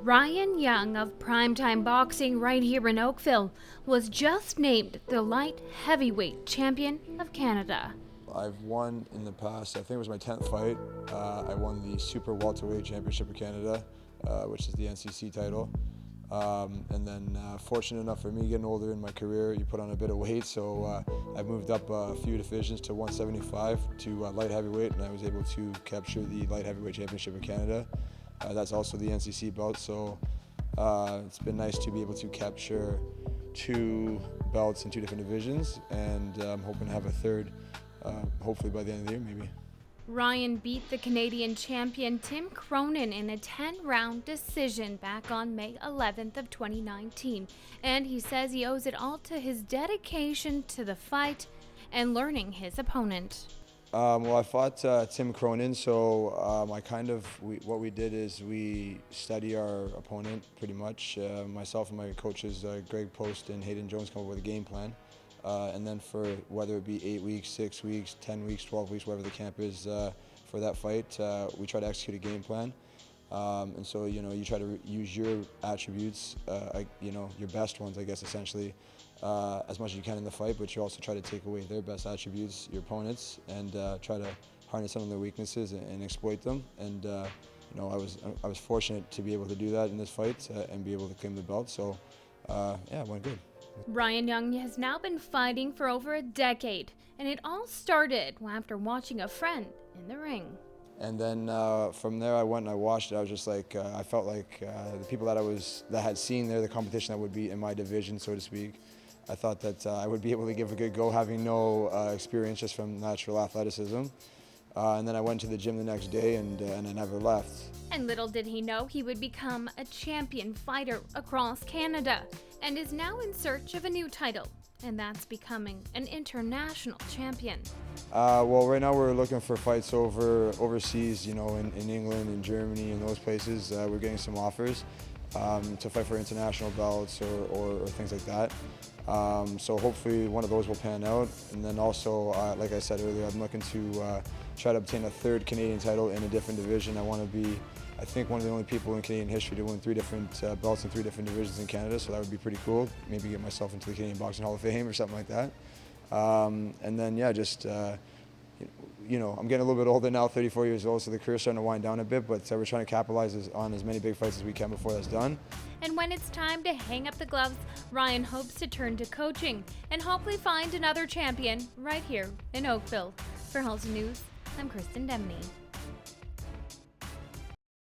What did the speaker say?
Ryan Young of Primetime Boxing right here in Oakville was just named the light heavyweight champion of Canada. I've won in the past, I think it was my 10th fight. I won the Super Welterweight Championship of Canada, which is the NCC title. And then fortunate enough for me getting older in my career, you put on a bit of weight, so I've moved up a few divisions to 175 to light heavyweight, and I was able to capture the light heavyweight championship of Canada. That's also the NCC belt, so it's been nice to be able to capture two belts in two different divisions, and I'm hoping to have a third, hopefully by the end of the year maybe. Ryan beat the Canadian champion Tim Cronin in a 10-round decision back on May 11th of 2019, and he says he owes it all to his dedication to the fight and learning his opponent. Well, I fought Tim Cronin, so what we did is we study our opponent pretty much. Myself and my coaches, Greg Post and Hayden Jones, come up with a game plan. And then for whether it be 8 weeks, 6 weeks, 10 weeks, 12 weeks, whatever the camp is for that fight, we try to execute a game plan. And so, you try to use your attributes, your best ones, I guess, essentially, as much as you can in the fight, but you also try to take away their best attributes, your opponents, and try to harness some of their weaknesses and exploit them. And, I was fortunate to be able to do that in this fight and be able to claim the belt. So, yeah, it went good. Ryan Young has now been fighting for over a decade, and it all started after watching a friend in the ring. And then from there, I went and I watched it. I was just like, I felt like the people that had seen there, the competition that would be in my division, so to speak, I thought that I would be able to give a good go, having no experience, just from natural athleticism. And then I went to the gym the next day, and I never left. And little did he know he would become a champion fighter across Canada, and is now in search of a new title, and that's becoming an international champion. Well, right now we're looking for fights overseas, in England and Germany and those places. We're getting some offers to fight for international belts or things like that. So hopefully one of those will pan out. And then also, like I said earlier, I'm looking to try to obtain a third Canadian title in a different division. I want to be, I think, one of the only people in Canadian history to win 3 different belts in 3 different divisions in Canada, so that would be pretty cool. Maybe get myself into the Canadian Boxing Hall of Fame or something like that. And then, yeah, just, I'm getting a little bit older now, 34 years old, so the career's starting to wind down a bit, but we're trying to capitalize on as many big fights as we can before that's done. And when it's time to hang up the gloves, Ryan hopes to turn to coaching and hopefully find another champion right here in Oakville. For Halton News, I'm Kristen Demney.